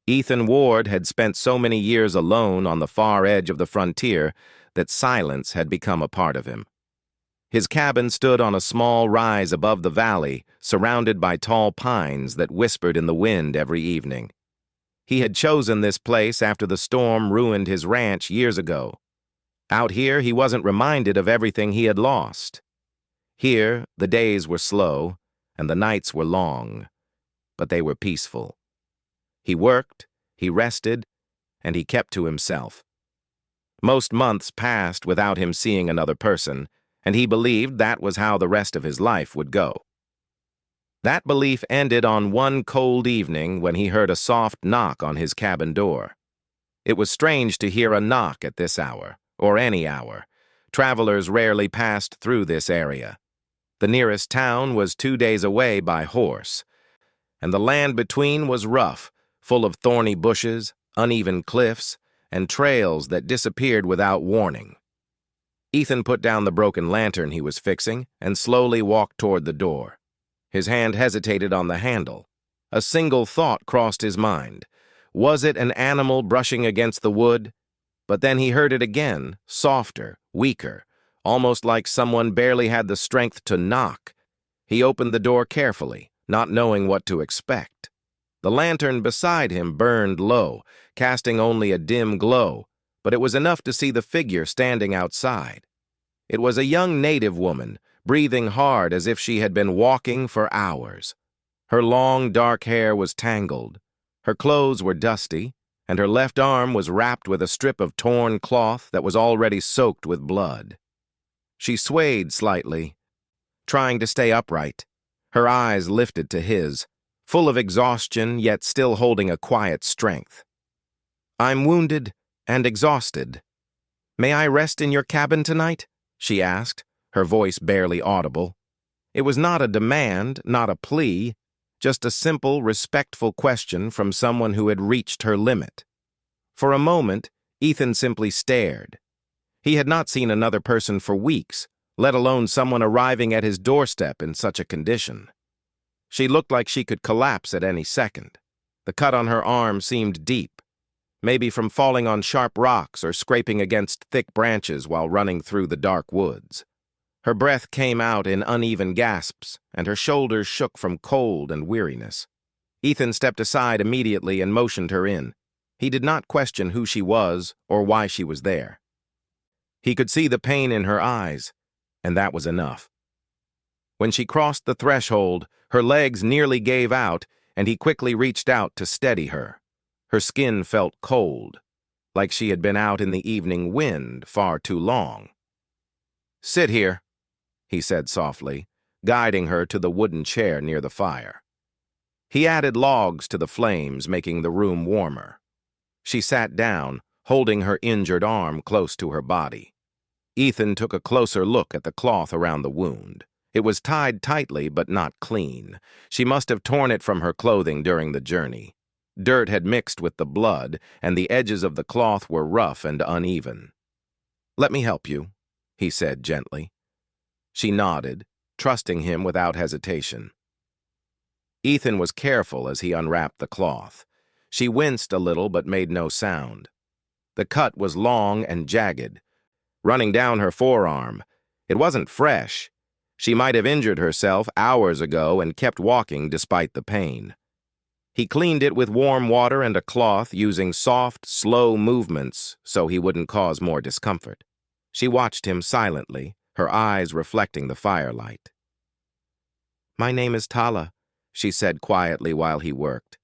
Ethan Ward had spent so many years alone on the far edge of the frontier that silence had become a part of him. His cabin stood on a small rise above the valley, surrounded by tall pines that whispered in the wind every evening. He had chosen this place after the storm ruined his ranch years ago. Out here, he wasn't reminded of everything he had lost. Here, the days were slow, and the nights were long, but they were peaceful. He worked, he rested, and he kept to himself. Most months passed without him seeing another person, and he believed that was how the rest of his life would go. That belief ended on one cold evening when he heard a soft knock on his cabin door. It was strange to hear a knock at this hour, or any hour. Travelers rarely passed through this area. The nearest town was 2 days away by horse, and the land between was rough, full of thorny bushes, uneven cliffs, and trails that disappeared without warning. Ethan put down the broken lantern he was fixing and slowly walked toward the door. His hand hesitated on the handle. A single thought crossed his mind. Was it an animal brushing against the wood? But then he heard it again, softer, weaker, almost like someone barely had the strength to knock. He opened the door carefully, not knowing what to expect. The lantern beside him burned low, casting only a dim glow, but it was enough to see the figure standing outside. It was a young native woman, breathing hard as if she had been walking for hours. Her long, dark hair was tangled. Her clothes were dusty, and her left arm was wrapped with a strip of torn cloth that was already soaked with blood. She swayed slightly, trying to stay upright. Her eyes lifted to his, full of exhaustion yet still holding a quiet strength. "I'm wounded and exhausted. May I rest in your cabin tonight?" she asked, her voice barely audible. It was not a demand, not a plea, just a simple, respectful question from someone who had reached her limit. For a moment, Ethan simply stared. He had not seen another person for weeks, let alone someone arriving at his doorstep in such a condition. She looked like she could collapse at any second. The cut on her arm seemed deep, maybe from falling on sharp rocks or scraping against thick branches while running through the dark woods. Her breath came out in uneven gasps, and her shoulders shook from cold and weariness. Ethan stepped aside immediately and motioned her in. He did not question who she was or why she was there. He could see the pain in her eyes, and that was enough. When she crossed the threshold, her legs nearly gave out, and he quickly reached out to steady her. Her skin felt cold, like she had been out in the evening wind far too long. "Sit here," he said softly, guiding her to the wooden chair near the fire. He added logs to the flames, making the room warmer. She sat down, holding her injured arm close to her body. Ethan took a closer look at the cloth around the wound. It was tied tightly but not clean. She must have torn it from her clothing during the journey. Dirt had mixed with the blood, and the edges of the cloth were rough and uneven. "Let me help you," he said gently. She nodded, trusting him without hesitation. Ethan was careful as he unwrapped the cloth. She winced a little but made no sound. The cut was long and jagged, running down her forearm. It wasn't fresh. She might have injured herself hours ago and kept walking despite the pain. He cleaned it with warm water and a cloth, using soft, slow movements so he wouldn't cause more discomfort. She watched him silently, her eyes reflecting the firelight. "My name is Tala," she said quietly while he worked.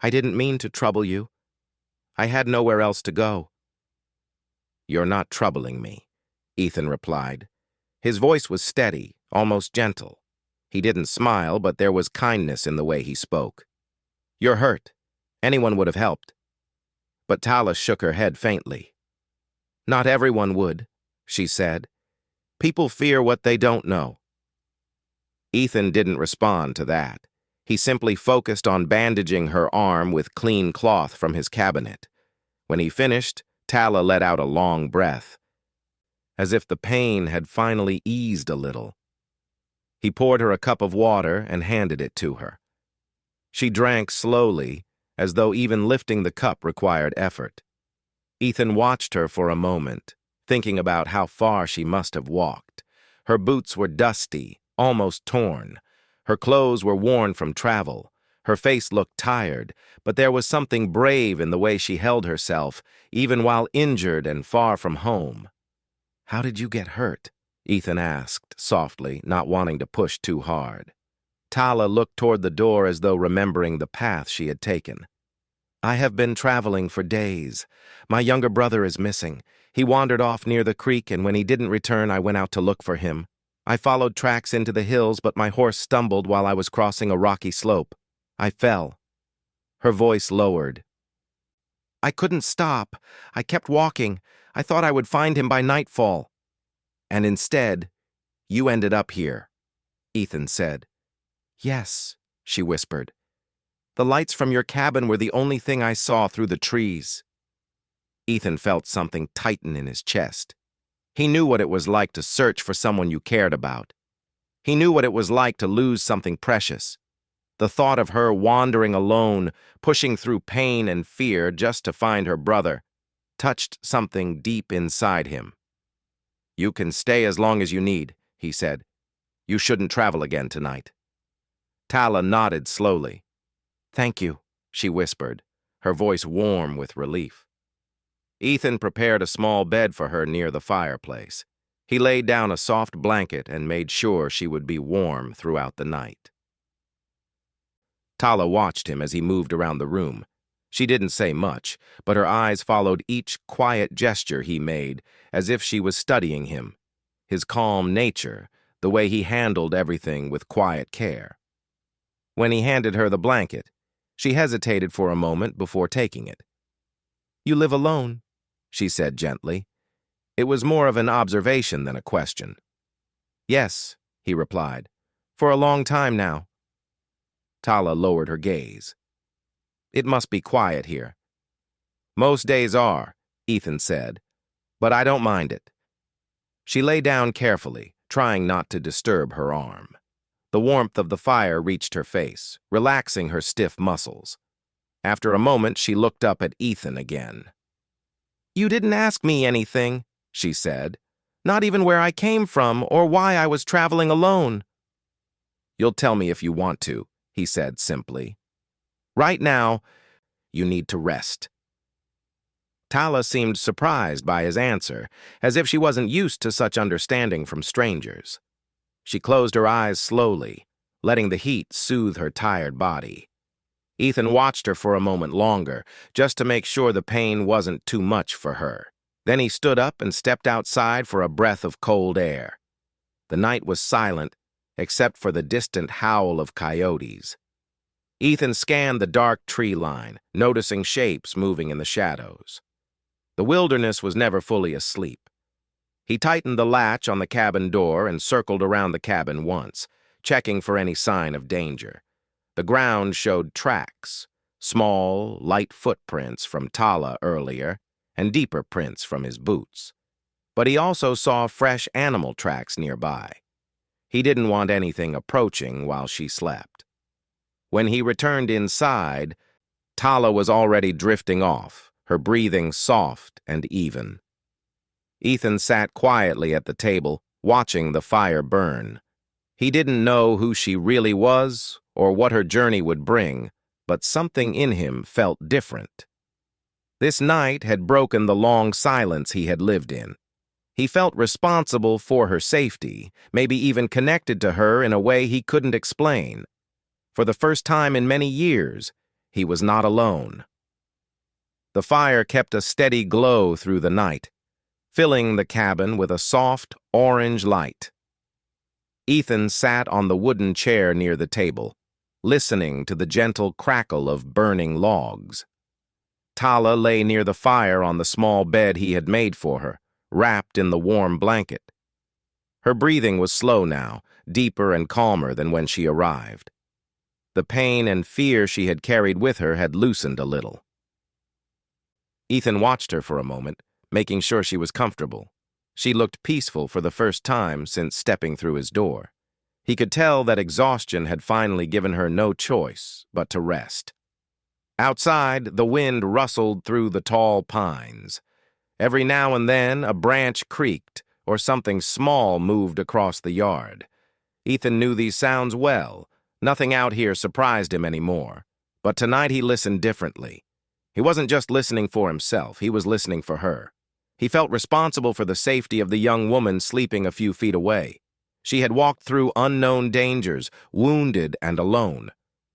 "I didn't mean to trouble you. I had nowhere else to go." "You're not troubling me," Ethan replied. His voice was steady, almost gentle. He didn't smile, but there was kindness in the way he spoke. "You're hurt. Anyone would have helped." But Tala shook her head faintly. "Not everyone would," she said. "People fear what they don't know." Ethan didn't respond to that. He simply focused on bandaging her arm with clean cloth from his cabinet. When he finished, Tala let out a long breath, as if the pain had finally eased a little. He poured her a cup of water and handed it to her. She drank slowly, as though even lifting the cup required effort. Ethan watched her for a moment, thinking about how far she must have walked. Her boots were dusty, almost torn. Her clothes were worn from travel. Her face looked tired, but there was something brave in the way she held herself, even while injured and far from home. "How did you get hurt?" Ethan asked softly, not wanting to push too hard. Tala looked toward the door as though remembering the path she had taken. "I have been traveling for days. My younger brother is missing. He wandered off near the creek, and when he didn't return, I went out to look for him. I followed tracks into the hills, but my horse stumbled while I was crossing a rocky slope. I fell." Her voice lowered. "I couldn't stop. I kept walking. I thought I would find him by nightfall. And instead, you ended up here," Ethan said. "Yes," she whispered. "The lights from your cabin were the only thing I saw through the trees." Ethan felt something tighten in his chest. He knew what it was like to search for someone you cared about. He knew what it was like to lose something precious. The thought of her wandering alone, pushing through pain and fear just to find her brother, touched something deep inside him. "You can stay as long as you need," he said. "You shouldn't travel again tonight." Tala nodded slowly. "Thank you," she whispered, her voice warm with relief. Ethan prepared a small bed for her near the fireplace. He laid down a soft blanket and made sure she would be warm throughout the night. Tala watched him as he moved around the room. She didn't say much, but her eyes followed each quiet gesture he made, as if she was studying him, his calm nature, the way he handled everything with quiet care. When he handed her the blanket, she hesitated for a moment before taking it. "You live alone," she said gently. It was more of an observation than a question. "Yes," he replied, "for a long time now." Tala lowered her gaze. "It must be quiet here." "Most days are," Ethan said, "but I don't mind it." She lay down carefully, trying not to disturb her arm. The warmth of the fire reached her face, relaxing her stiff muscles. After a moment, she looked up at Ethan again. "You didn't ask me anything," she said, "not even where I came from or why I was traveling alone." "You'll tell me if you want to," he said simply. "Right now, you need to rest." Tala seemed surprised by his answer, as if she wasn't used to such understanding from strangers. She closed her eyes slowly, letting the heat soothe her tired body. Ethan watched her for a moment longer, just to make sure the pain wasn't too much for her. Then he stood up and stepped outside for a breath of cold air. The night was silent, except for the distant howl of coyotes. Ethan scanned the dark tree line, noticing shapes moving in the shadows. The wilderness was never fully asleep. He tightened the latch on the cabin door and circled around the cabin once, checking for any sign of danger. The ground showed tracks, small, light footprints from Tala earlier, and deeper prints from his boots. But he also saw fresh animal tracks nearby. He didn't want anything approaching while she slept. When he returned inside, Tala was already drifting off, her breathing soft and even. Ethan sat quietly at the table, watching the fire burn. He didn't know who she really was or what her journey would bring, but something in him felt different. This night had broken the long silence he had lived in. He felt responsible for her safety, maybe even connected to her in a way he couldn't explain. For the first time in many years, he was not alone. The fire kept a steady glow through the night, filling the cabin with a soft, orange light. Ethan sat on the wooden chair near the table, listening to the gentle crackle of burning logs. Tala lay near the fire on the small bed he had made for her, wrapped in the warm blanket. Her breathing was slow now, deeper and calmer than when she arrived. The pain and fear she had carried with her had loosened a little. Ethan watched her for a moment, making sure she was comfortable. She looked peaceful for the first time since stepping through his door. He could tell that exhaustion had finally given her no choice but to rest. Outside, the wind rustled through the tall pines. Every now and then, a branch creaked or something small moved across the yard. Ethan knew these sounds well. Nothing out here surprised him anymore. But tonight he listened differently. He wasn't just listening for himself, he was listening for her. He felt responsible for the safety of the young woman sleeping a few feet away. She had walked through unknown dangers, wounded and alone.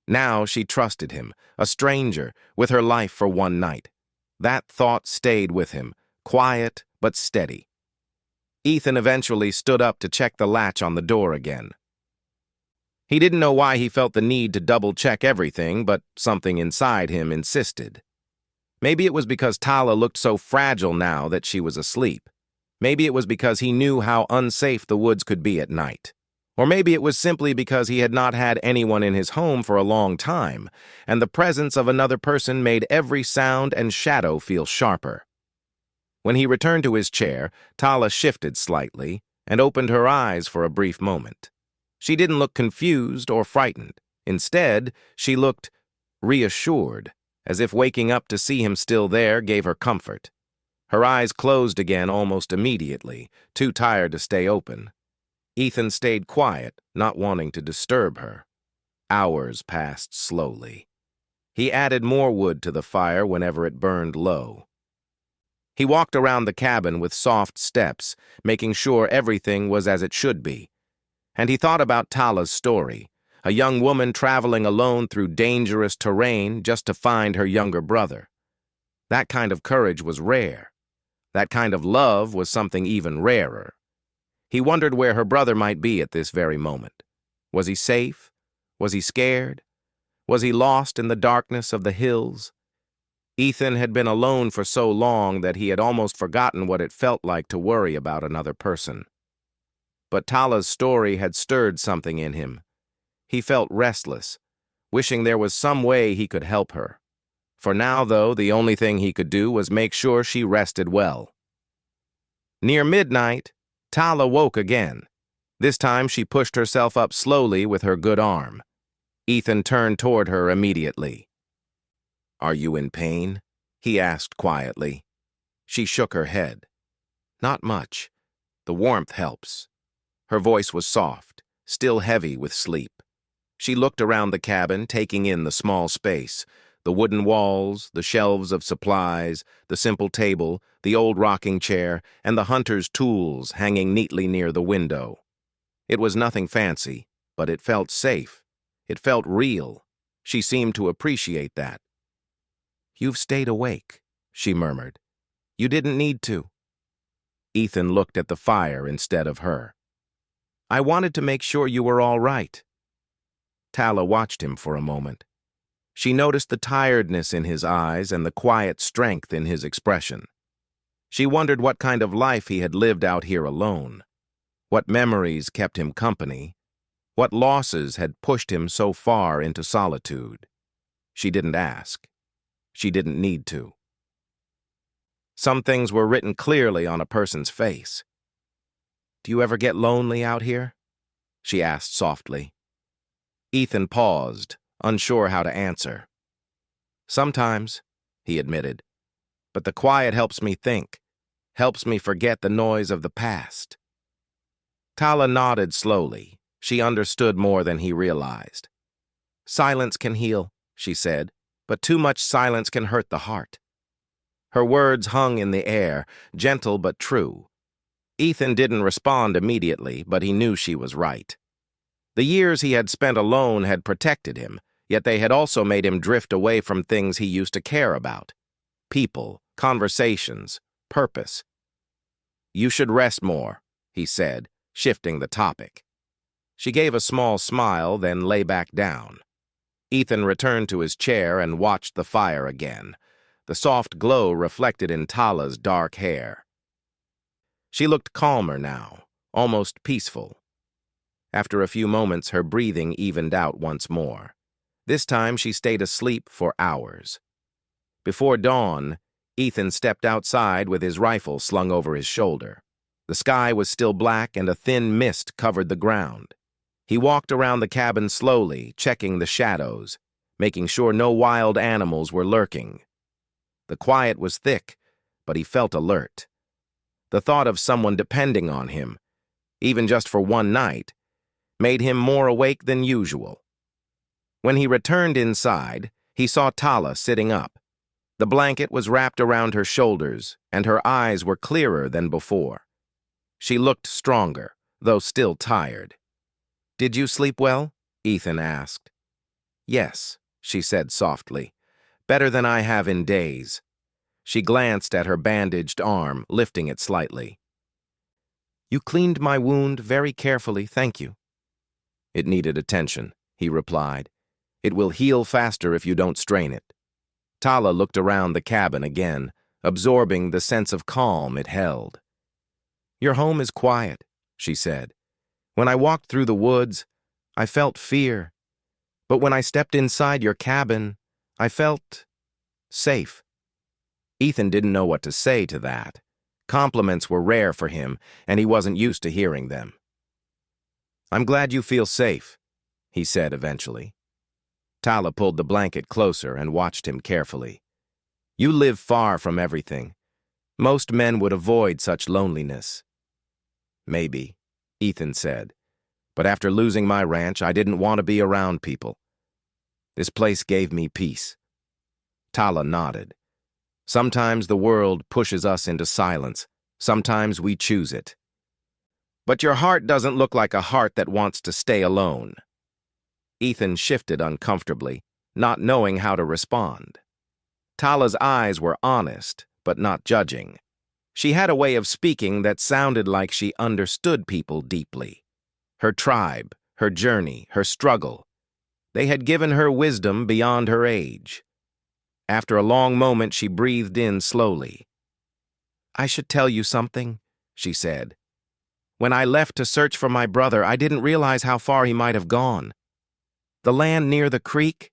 Now she trusted him, a stranger, with her life for one night. That thought stayed with him, quiet but steady. Ethan eventually stood up to check the latch on the door again. He didn't know why he felt the need to double-check everything, but something inside him insisted. Maybe it was because Tala looked so fragile now that she was asleep. Maybe it was because he knew how unsafe the woods could be at night. Or maybe it was simply because he had not had anyone in his home for a long time, and the presence of another person made every sound and shadow feel sharper. When he returned to his chair, Tala shifted slightly and opened her eyes for a brief moment. She didn't look confused or frightened. Instead, she looked reassured, as if waking up to see him still there gave her comfort. Her eyes closed again almost immediately, too tired to stay open. Ethan stayed quiet, not wanting to disturb her. Hours passed slowly. He added more wood to the fire whenever it burned low. He walked around the cabin with soft steps, making sure everything was as it should be. And he thought about Tala's story, a young woman traveling alone through dangerous terrain just to find her younger brother. That kind of courage was rare. That kind of love was something even rarer. He wondered where her brother might be at this very moment. Was he safe? Was he scared? Was he lost in the darkness of the hills? Ethan had been alone for so long that he had almost forgotten what it felt like to worry about another person. But Tala's story had stirred something in him. He felt restless, wishing there was some way he could help her. For now, though, the only thing he could do was make sure she rested well. Near midnight, Tala woke again. This time she pushed herself up slowly with her good arm. Ethan turned toward her immediately. "Are you in pain?" he asked quietly. She shook her head. "Not much. The warmth helps." Her voice was soft, still heavy with sleep. She looked around the cabin, taking in the small space, the wooden walls, the shelves of supplies, the simple table, the old rocking chair, and the hunter's tools hanging neatly near the window. It was nothing fancy, but it felt safe. It felt real. She seemed to appreciate that. "You've stayed awake," she murmured. "You didn't need to." Ethan looked at the fire instead of her. "I wanted to make sure you were all right." Tala watched him for a moment. She noticed the tiredness in his eyes and the quiet strength in his expression. She wondered what kind of life he had lived out here alone, what memories kept him company, what losses had pushed him so far into solitude. She didn't ask. She didn't need to. Some things were written clearly on a person's face. "Do you ever get lonely out here?" she asked softly. Ethan paused, unsure how to answer. "Sometimes," he admitted, "but the quiet helps me think, helps me forget the noise of the past." Tala nodded slowly. She understood more than he realized. "Silence can heal," she said, "but too much silence can hurt the heart." Her words hung in the air, gentle but true. Ethan didn't respond immediately, but he knew she was right. The years he had spent alone had protected him, yet they had also made him drift away from things he used to care about. People, conversations, purpose. "You should rest more," he said, shifting the topic. She gave a small smile, then lay back down. Ethan returned to his chair and watched the fire again, the soft glow reflected in Tala's dark hair. She looked calmer now, almost peaceful. After a few moments, her breathing evened out once more. This time, she stayed asleep for hours. Before dawn, Ethan stepped outside with his rifle slung over his shoulder. The sky was still black and a thin mist covered the ground. He walked around the cabin slowly, checking the shadows, making sure no wild animals were lurking. The quiet was thick, but he felt alert. The thought of someone depending on him, even just for one night, made him more awake than usual. When he returned inside, he saw Tala sitting up. The blanket was wrapped around her shoulders, and her eyes were clearer than before. She looked stronger, though still tired. "Did you sleep well?" Ethan asked. "Yes," she said softly. "Better than I have in days." She glanced at her bandaged arm, lifting it slightly. "You cleaned my wound very carefully, thank you." "It needed attention," he replied. "It will heal faster if you don't strain it." Tala looked around the cabin again, absorbing the sense of calm it held. "Your home is quiet," she said. "When I walked through the woods, I felt fear. But when I stepped inside your cabin, I felt safe." Ethan didn't know what to say to that. Compliments were rare for him, and he wasn't used to hearing them. "I'm glad you feel safe," he said eventually. Tala pulled the blanket closer and watched him carefully. "You live far from everything. Most men would avoid such loneliness." "Maybe," Ethan said. "But after losing my ranch, I didn't want to be around people. This place gave me peace." Tala nodded. "Sometimes the world pushes us into silence. Sometimes we choose it. But your heart doesn't look like a heart that wants to stay alone." Ethan shifted uncomfortably, not knowing how to respond. Tala's eyes were honest, but not judging. She had a way of speaking that sounded like she understood people deeply. Her tribe, her journey, her struggle. They had given her wisdom beyond her age. After a long moment, she breathed in slowly. "I should tell you something," she said. "When I left to search for my brother, I didn't realize how far he might have gone. The land near the creek,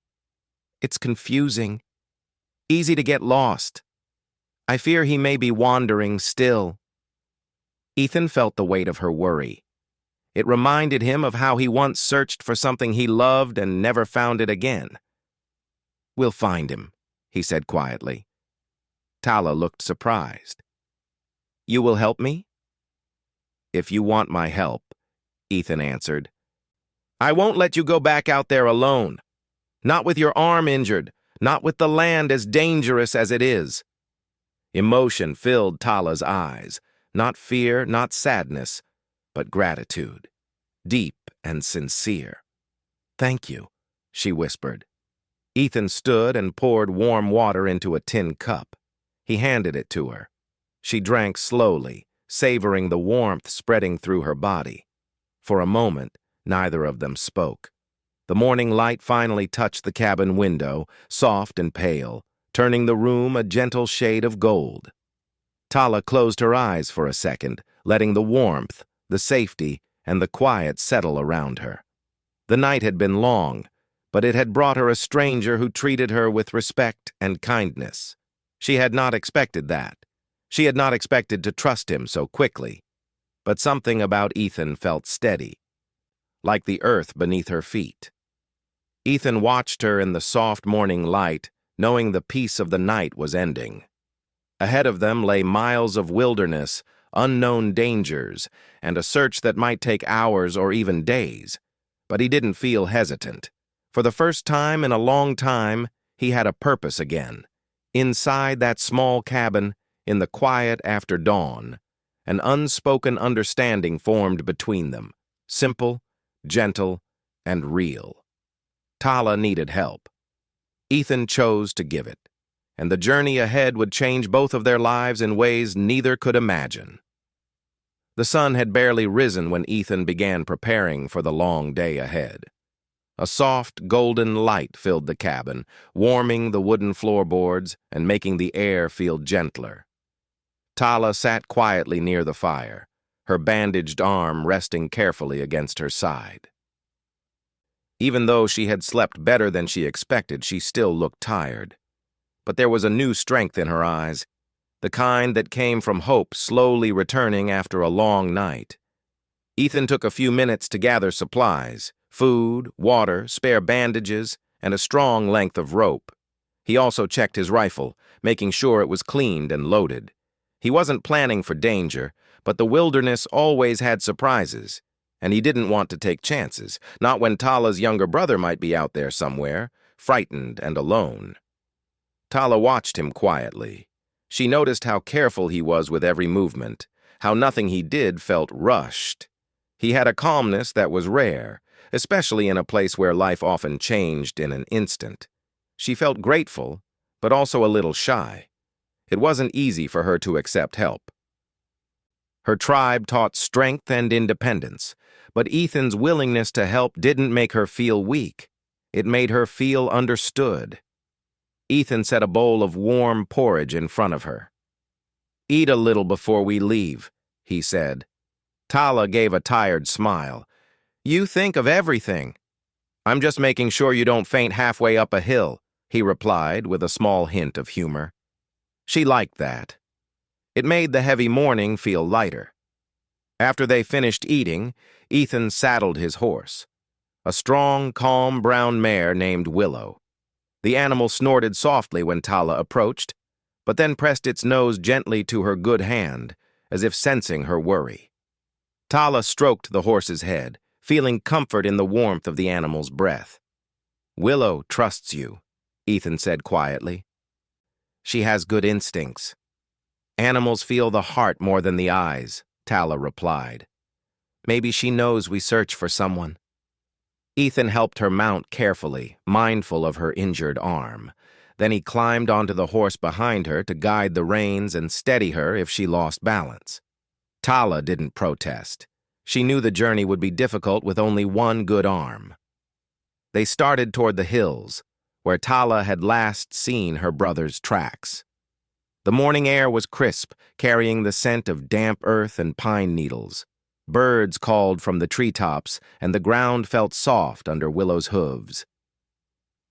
it's confusing. Easy to get lost. I fear he may be wandering still." Ethan felt the weight of her worry. It reminded him of how he once searched for something he loved and never found it again. "We'll find him," he said quietly. Tala looked surprised. "You will help me?" "If you want my help," Ethan answered. "I won't let you go back out there alone. Not with your arm injured, not with the land as dangerous as it is." Emotion filled Tala's eyes, not fear, not sadness, but gratitude, deep and sincere. "Thank you," she whispered. Ethan stood and poured warm water into a tin cup. He handed it to her. She drank slowly, savoring the warmth spreading through her body. For a moment, neither of them spoke. The morning light finally touched the cabin window, soft and pale, turning the room a gentle shade of gold. Tala closed her eyes for a second, letting the warmth, the safety, and the quiet settle around her. The night had been long, but it had brought her a stranger who treated her with respect and kindness. She had not expected that. She had not expected to trust him so quickly. But something about Ethan felt steady, like the earth beneath her feet. Ethan watched her in the soft morning light, knowing the peace of the night was ending. Ahead of them lay miles of wilderness, unknown dangers, and a search that might take hours or even days. But he didn't feel hesitant. For the first time in a long time, he had a purpose again. Inside that small cabin, in the quiet after dawn, an unspoken understanding formed between them, simple, gentle, and real. Tala needed help. Ethan chose to give it, and the journey ahead would change both of their lives in ways neither could imagine. The sun had barely risen when Ethan began preparing for the long day ahead. A soft, golden light filled the cabin, warming the wooden floorboards and making the air feel gentler. Tala sat quietly near the fire, her bandaged arm resting carefully against her side. Even though she had slept better than she expected, she still looked tired. But there was a new strength in her eyes, the kind that came from hope slowly returning after a long night. Ethan took a few minutes to gather supplies, food, water, spare bandages, and a strong length of rope. He also checked his rifle, making sure it was cleaned and loaded. He wasn't planning for danger, but the wilderness always had surprises, and he didn't want to take chances, not when Tala's younger brother might be out there somewhere, frightened and alone. Tala watched him quietly. She noticed how careful he was with every movement, how nothing he did felt rushed. He had a calmness that was rare, especially in a place where life often changed in an instant. She felt grateful, but also a little shy. It wasn't easy for her to accept help. Her tribe taught strength and independence, but Ethan's willingness to help didn't make her feel weak. It made her feel understood. Ethan set a bowl of warm porridge in front of her. "Eat a little before we leave," he said. Tala gave a tired smile. "You think of everything." "I'm just making sure you don't faint halfway up a hill," he replied with a small hint of humor. She liked that. It made the heavy morning feel lighter. After they finished eating, Ethan saddled his horse, a strong, calm brown mare named Willow. The animal snorted softly when Tala approached, but then pressed its nose gently to her good hand, as if sensing her worry. Tala stroked the horse's head, feeling comfort in the warmth of the animal's breath. "Willow trusts you," Ethan said quietly. "She has good instincts." "Animals feel the heart more than the eyes," Tala replied. "Maybe she knows we search for someone." Ethan helped her mount carefully, mindful of her injured arm. Then he climbed onto the horse behind her to guide the reins and steady her if she lost balance. Tala didn't protest. She knew the journey would be difficult with only one good arm. They started toward the hills, where Tala had last seen her brother's tracks. The morning air was crisp, carrying the scent of damp earth and pine needles. Birds called from the treetops, and the ground felt soft under Willow's hooves.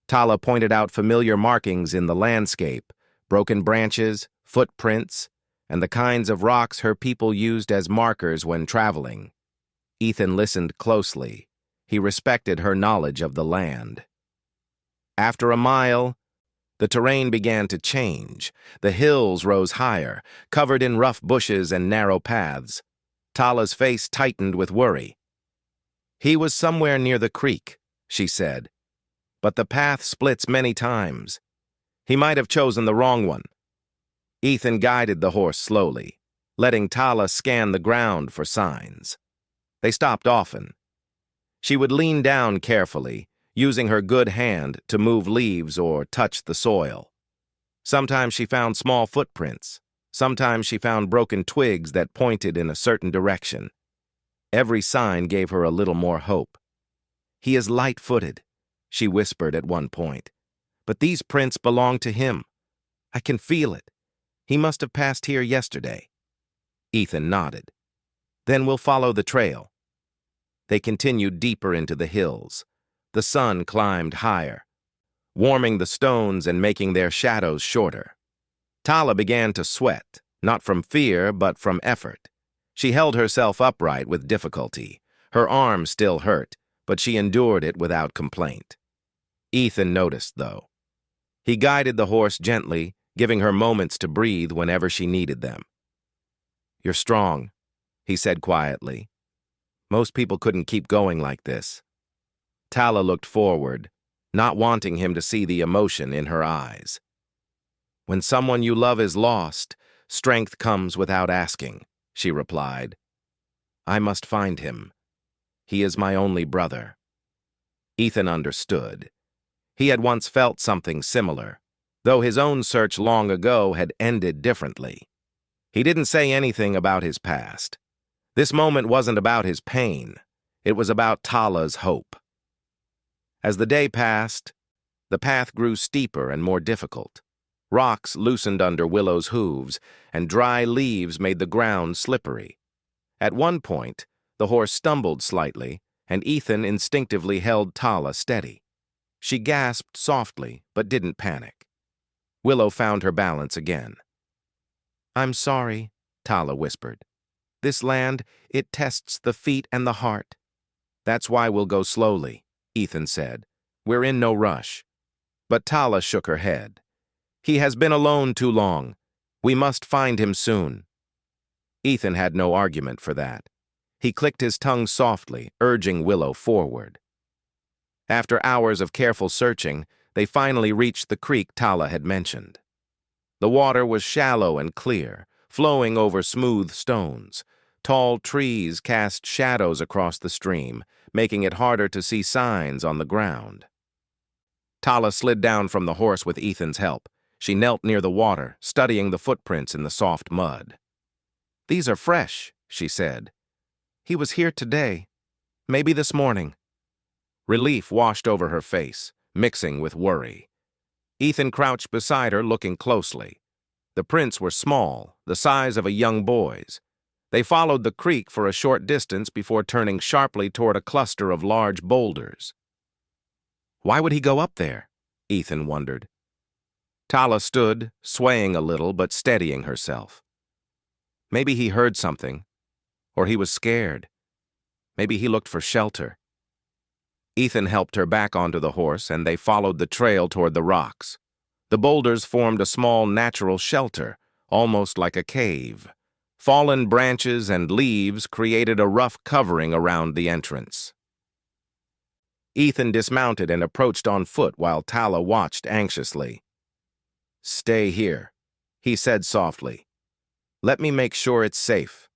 Tala pointed out familiar markings in the landscape, broken branches, footprints, and the kinds of rocks her people used as markers when traveling. Ethan listened closely. He respected her knowledge of the land. After a mile, the terrain began to change. The hills rose higher, covered in rough bushes and narrow paths. Tala's face tightened with worry. "He was somewhere near the creek," she said, "but the path splits many times. He might have chosen the wrong one." Ethan guided the horse slowly, letting Tala scan the ground for signs. They stopped often. She would lean down carefully, using her good hand to move leaves or touch the soil. Sometimes she found small footprints. Sometimes she found broken twigs that pointed in a certain direction. Every sign gave her a little more hope. "He is light-footed," she whispered at one point. "But these prints belong to him. I can feel it. He must have passed here yesterday." Ethan nodded. "Then we'll follow the trail." They continued deeper into the hills. The sun climbed higher, warming the stones and making their shadows shorter. Tala began to sweat, not from fear, but from effort. She held herself upright with difficulty. Her arm still hurt, but she endured it without complaint. Ethan noticed, though. He guided the horse gently, giving her moments to breathe whenever she needed them. "You're strong," he said quietly. "Most people couldn't keep going like this." Tala looked forward, not wanting him to see the emotion in her eyes. "When someone you love is lost, strength comes without asking," she replied. "I must find him. He is my only brother." Ethan understood. He had once felt something similar, though his own search long ago had ended differently. He didn't say anything about his past. This moment wasn't about his pain. It was about Tala's hope. As the day passed, the path grew steeper and more difficult. Rocks loosened under Willow's hooves, and dry leaves made the ground slippery. At one point, the horse stumbled slightly, and Ethan instinctively held Tala steady. She gasped softly, but didn't panic. Willow found her balance again. "I'm sorry," Tala whispered. "This land, it tests the feet and the heart." "That's why we'll go slowly," Ethan said. We're in no rush. But Tala shook her head. He has been alone too long. We must find him soon. Ethan had no argument for that. He clicked his tongue softly, urging Willow forward. After hours of careful searching, they finally reached the creek Tala had mentioned. The water was shallow and clear, flowing over smooth stones. Tall trees cast shadows across the stream, making it harder to see signs on the ground. Tala slid down from the horse with Ethan's help. She knelt near the water, studying the footprints in the soft mud. "These are fresh," she said. "He was here today. Maybe this morning." Relief washed over her face, mixing with worry. Ethan crouched beside her, looking closely. The prints were small, the size of a young boy's. They followed the creek for a short distance before turning sharply toward a cluster of large boulders. Why would he go up there? Ethan wondered. Tala stood, swaying a little but steadying herself. Maybe he heard something, or he was scared. Maybe he looked for shelter. Ethan helped her back onto the horse, and they followed the trail toward the rocks. The boulders formed a small natural shelter, almost like a cave. Fallen branches and leaves created a rough covering around the entrance. Ethan dismounted and approached on foot while Tala watched anxiously. "Stay here," he said softly. "Let me make sure it's safe."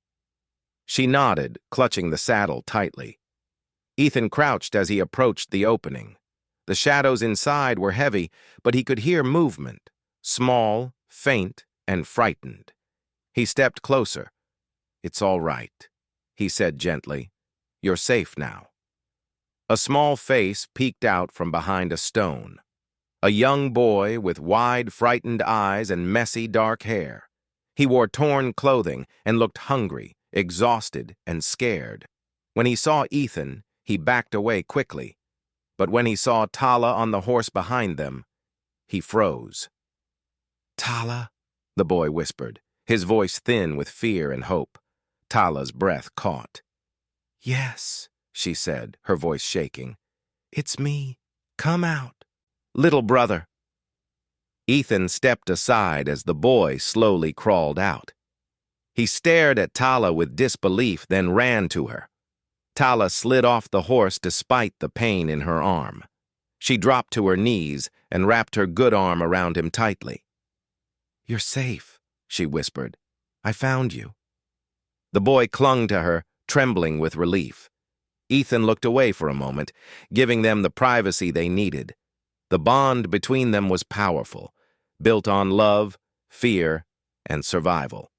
She nodded, clutching the saddle tightly. Ethan crouched as he approached the opening. The shadows inside were heavy, but he could hear movement, small, faint, and frightened. He stepped closer. "It's all right," he said gently. "You're safe now." A small face peeked out from behind a stone. A young boy with wide, frightened eyes and messy, dark hair. He wore torn clothing and looked hungry, exhausted, and scared. When he saw Ethan, he backed away quickly. But when he saw Tala on the horse behind them, he froze. "Tala?" the boy whispered, his voice thin with fear and hope. Tala's breath caught. "Yes," she said, her voice shaking. "It's me. Come out. Little brother." Ethan stepped aside as the boy slowly crawled out. He stared at Tala with disbelief, then ran to her. Tala slid off the horse despite the pain in her arm. She dropped to her knees and wrapped her good arm around him tightly. "You're safe," she whispered. "I found you." The boy clung to her, trembling with relief. Ethan looked away for a moment, giving them the privacy they needed. The bond between them was powerful, built on love, fear, and survival.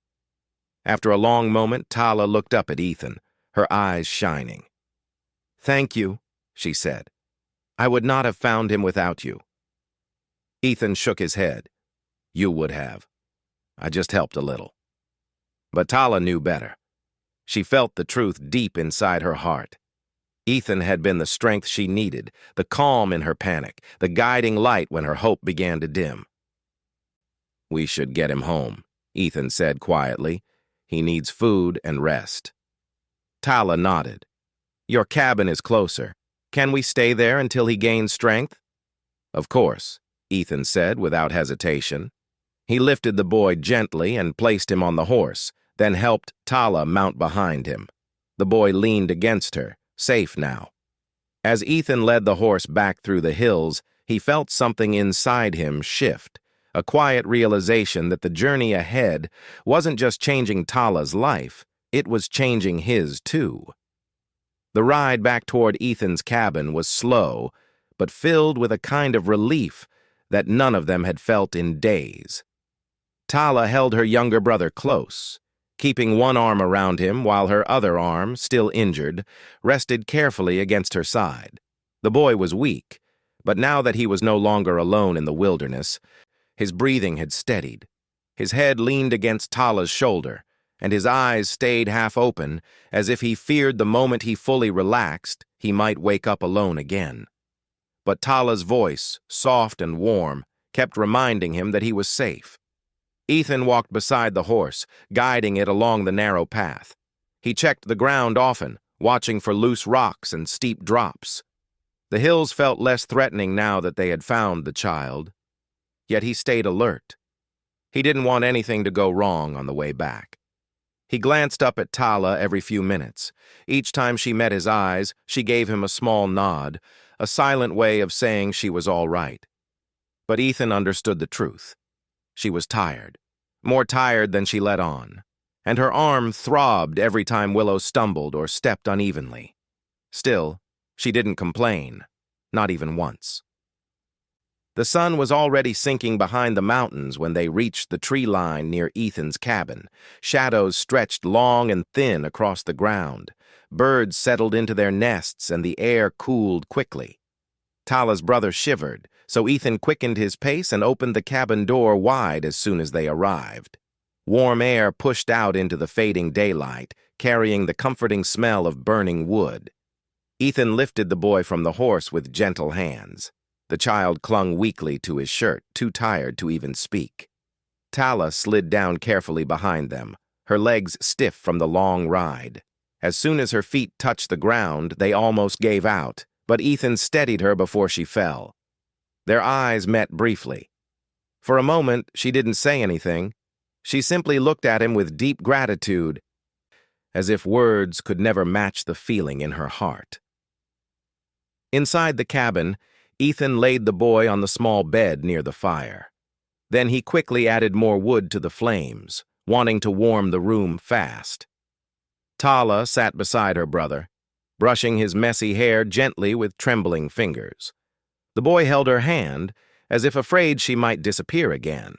After a long moment, Tala looked up at Ethan, her eyes shining. "Thank you," she said. "I would not have found him without you." Ethan shook his head. "You would have. I just helped a little." But Tala knew better. She felt the truth deep inside her heart. Ethan had been the strength she needed, the calm in her panic, the guiding light when her hope began to dim. "We should get him home," Ethan said quietly. "He needs food and rest." Tala nodded. "Your cabin is closer. Can we stay there until he gains strength?" "Of course," Ethan said without hesitation. He lifted the boy gently and placed him on the horse, then helped Tala mount behind him. The boy leaned against her, safe now. As Ethan led the horse back through the hills, he felt something inside him shift, a quiet realization that the journey ahead wasn't just changing Tala's life, it was changing his too. The ride back toward Ethan's cabin was slow, but filled with a kind of relief that none of them had felt in days. Tala held her younger brother close, keeping one arm around him while her other arm, still injured, rested carefully against her side. The boy was weak, but now that he was no longer alone in the wilderness, his breathing had steadied. His head leaned against Tala's shoulder, and his eyes stayed half open, as if he feared the moment he fully relaxed, he might wake up alone again. But Tala's voice, soft and warm, kept reminding him that he was safe. Ethan walked beside the horse, guiding it along the narrow path. He checked the ground often, watching for loose rocks and steep drops. The hills felt less threatening now that they had found the child, yet he stayed alert. He didn't want anything to go wrong on the way back. He glanced up at Tala every few minutes. Each time she met his eyes, she gave him a small nod, a silent way of saying she was all right. But Ethan understood the truth. She was tired, more tired than she let on, and her arm throbbed every time Willow stumbled or stepped unevenly. Still, she didn't complain, not even once. The sun was already sinking behind the mountains when they reached the tree line near Ethan's cabin. Shadows stretched long and thin across the ground. Birds settled into their nests and the air cooled quickly. Tala's brother shivered, so Ethan quickened his pace and opened the cabin door wide as soon as they arrived. Warm air pushed out into the fading daylight, carrying the comforting smell of burning wood. Ethan lifted the boy from the horse with gentle hands. The child clung weakly to his shirt, too tired to even speak. Tala slid down carefully behind them, her legs stiff from the long ride. As soon as her feet touched the ground, they almost gave out, but Ethan steadied her before she fell. Their eyes met briefly. For a moment, she didn't say anything. She simply looked at him with deep gratitude, as if words could never match the feeling in her heart. Inside the cabin, Ethan laid the boy on the small bed near the fire. Then he quickly added more wood to the flames, wanting to warm the room fast. Tala sat beside her brother, brushing his messy hair gently with trembling fingers. The boy held her hand, as if afraid she might disappear again.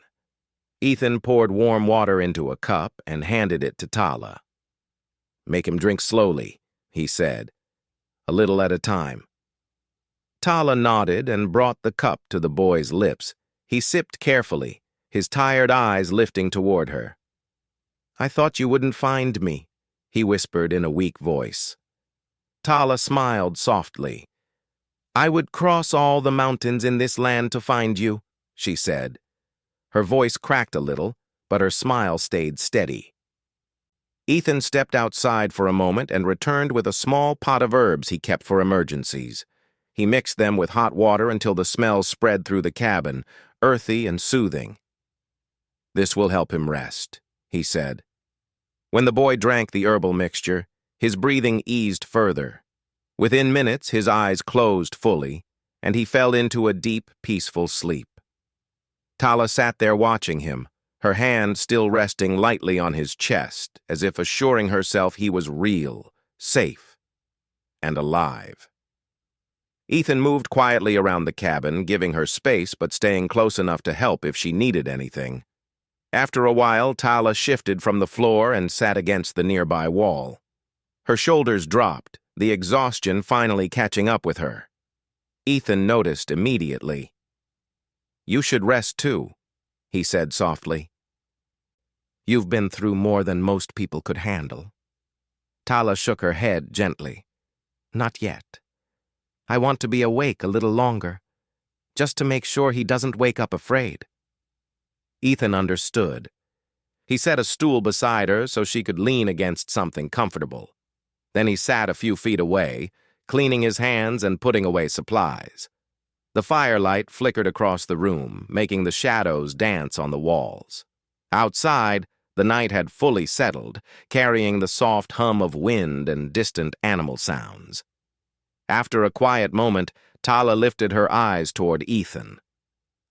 Ethan poured warm water into a cup and handed it to Tala. "Make him drink slowly," he said, "a little at a time." Tala nodded and brought the cup to the boy's lips. He sipped carefully, his tired eyes lifting toward her. "I thought you wouldn't find me," he whispered in a weak voice. Tala smiled softly. "I would cross all the mountains in this land to find you," she said. Her voice cracked a little, but her smile stayed steady. Ethan stepped outside for a moment and returned with a small pot of herbs he kept for emergencies. He mixed them with hot water until the smell spread through the cabin, earthy and soothing. "This will help him rest," he said. When the boy drank the herbal mixture, his breathing eased further. Within minutes, his eyes closed fully, and he fell into a deep, peaceful sleep. Tala sat there watching him, her hand still resting lightly on his chest, as if assuring herself he was real, safe, and alive. Ethan moved quietly around the cabin, giving her space but staying close enough to help if she needed anything. After a while, Tala shifted from the floor and sat against the nearby wall. Her shoulders dropped, the exhaustion finally catching up with her. Ethan noticed immediately. "You should rest too," he said softly. "You've been through more than most people could handle." Tala shook her head gently. "Not yet. I want to be awake a little longer, just to make sure he doesn't wake up afraid." Ethan understood. He set a stool beside her so she could lean against something comfortable. Then he sat a few feet away, cleaning his hands and putting away supplies. The firelight flickered across the room, making the shadows dance on the walls. Outside, the night had fully settled, carrying the soft hum of wind and distant animal sounds. After a quiet moment, Tala lifted her eyes toward Ethan.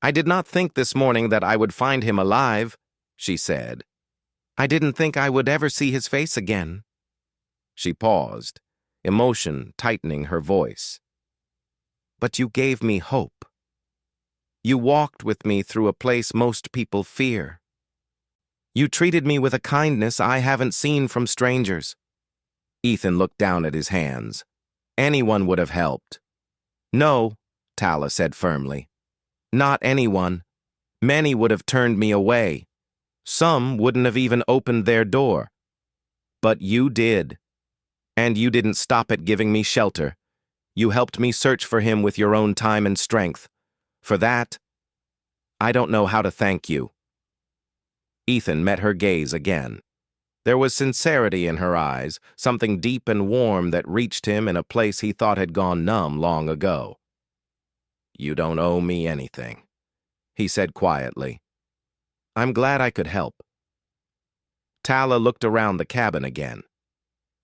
"I did not think this morning that I would find him alive," she said. "I didn't think I would ever see his face again." She paused, emotion tightening her voice. "But you gave me hope. You walked with me through a place most people fear. You treated me with a kindness I haven't seen from strangers." Ethan looked down at his hands. "Anyone would have helped." "No," Tala said firmly. "Not anyone. Many would have turned me away. Some wouldn't have even opened their door. But you did. And you didn't stop at giving me shelter. You helped me search for him with your own time and strength. For that, I don't know how to thank you." Ethan met her gaze again. There was sincerity in her eyes, something deep and warm that reached him in a place he thought had gone numb long ago. "You don't owe me anything," he said quietly. "I'm glad I could help." Tala looked around the cabin again.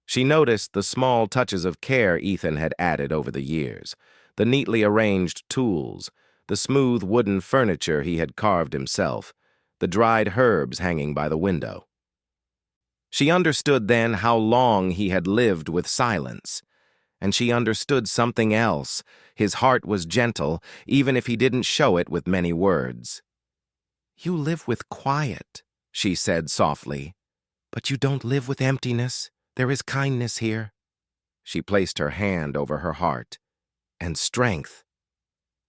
She noticed the small touches of care Ethan had added over the years, the neatly arranged tools, the smooth wooden furniture he had carved himself, the dried herbs hanging by the window. She understood then how long he had lived with silence, and she understood something else. His heart was gentle, even if he didn't show it with many words. "You live with quiet," she said softly, "but you don't live with emptiness. There is kindness here." She placed her hand over her heart. "And strength."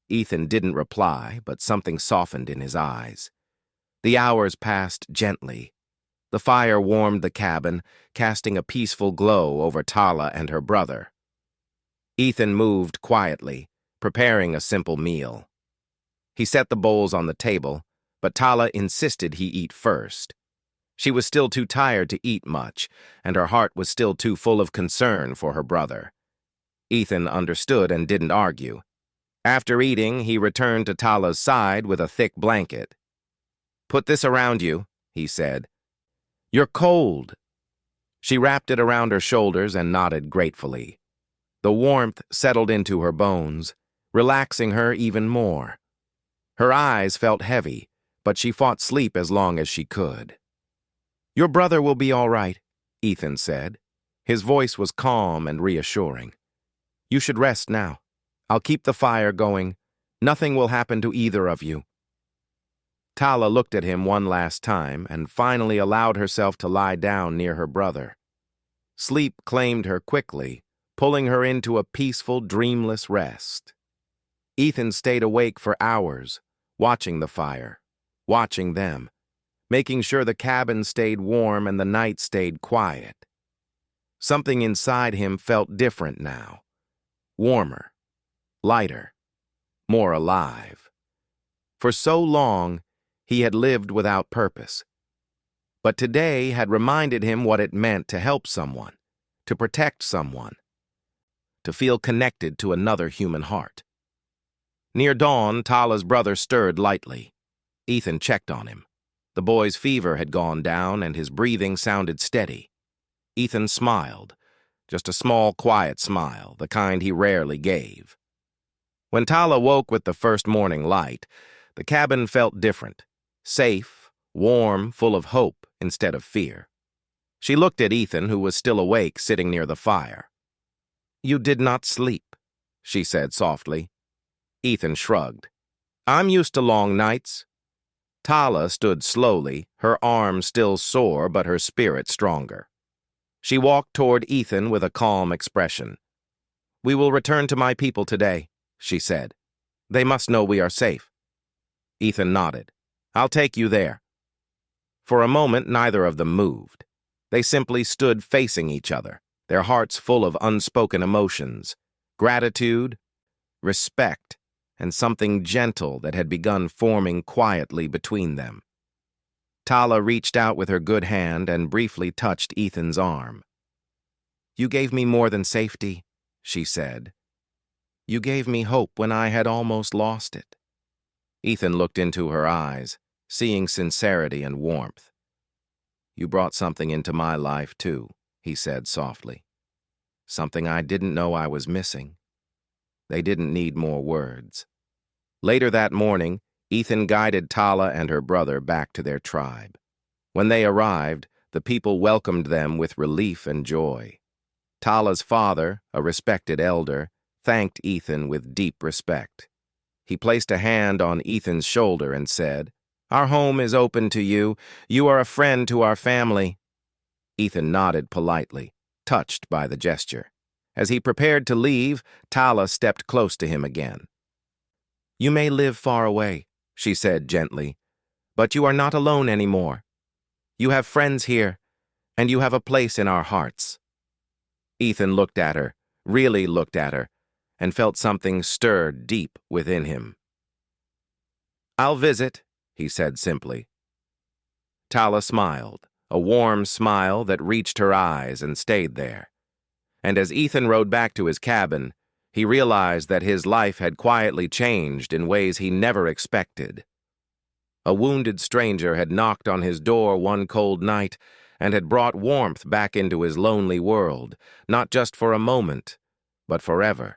Ethan didn't reply, but something softened in his eyes. The hours passed gently. The fire warmed the cabin, casting a peaceful glow over Tala and her brother. Ethan moved quietly, preparing a simple meal. He set the bowls on the table, but Tala insisted he eat first. She was still too tired to eat much, and her heart was still too full of concern for her brother. Ethan understood and didn't argue. After eating, he returned to Tala's side with a thick blanket. "Put this around you," he said. "You're cold." She wrapped it around her shoulders and nodded gratefully. The warmth settled into her bones, relaxing her even more. Her eyes felt heavy, but she fought sleep as long as she could. "Your brother will be all right," Ethan said. His voice was calm and reassuring. "You should rest now. I'll keep the fire going. Nothing will happen to either of you." Tala looked at him one last time and finally allowed herself to lie down near her brother. Sleep claimed her quickly, pulling her into a peaceful, dreamless rest. Ethan stayed awake for hours, watching the fire, watching them, making sure the cabin stayed warm and the night stayed quiet. Something inside him felt different now. Warmer, lighter, more alive. For so long, he had lived without purpose. But today had reminded him what it meant to help someone, to protect someone, to feel connected to another human heart. Near dawn, Tala's brother stirred lightly. Ethan checked on him. The boy's fever had gone down and his breathing sounded steady. Ethan smiled, just a small, quiet smile, the kind he rarely gave. When Tala woke with the first morning light, the cabin felt different. Safe, warm, full of hope instead of fear. She looked at Ethan, who was still awake, sitting near the fire. "You did not sleep," she said softly. Ethan shrugged. "I'm used to long nights." Tala stood slowly, her arms still sore but her spirit stronger. She walked toward Ethan with a calm expression. "We will return to my people today," she said. "They must know we are safe." Ethan nodded. "I'll take you there." For a moment, neither of them moved. They simply stood facing each other, their hearts full of unspoken emotions, gratitude, respect, and something gentle that had begun forming quietly between them. Tala reached out with her good hand and briefly touched Ethan's arm. "You gave me more than safety," she said. "You gave me hope when I had almost lost it." Ethan looked into her eyes, seeing sincerity and warmth. "You brought something into my life, too," he said softly. "Something I didn't know I was missing." They didn't need more words. Later that morning, Ethan guided Tala and her brother back to their tribe. When they arrived, the people welcomed them with relief and joy. Tala's father, a respected elder, thanked Ethan with deep respect. He placed a hand on Ethan's shoulder and said, "Our home is open to you. You are a friend to our family." Ethan nodded politely, touched by the gesture. As he prepared to leave, Tala stepped close to him again. "You may live far away," she said gently, "but you are not alone anymore. You have friends here, and you have a place in our hearts." Ethan looked at her, really looked at her, and felt something stir deep within him. "I'll visit," he said simply. Tala smiled, a warm smile that reached her eyes and stayed there. And as Ethan rode back to his cabin, he realized that his life had quietly changed in ways he never expected. A wounded stranger had knocked on his door one cold night and had brought warmth back into his lonely world, not just for a moment, but forever.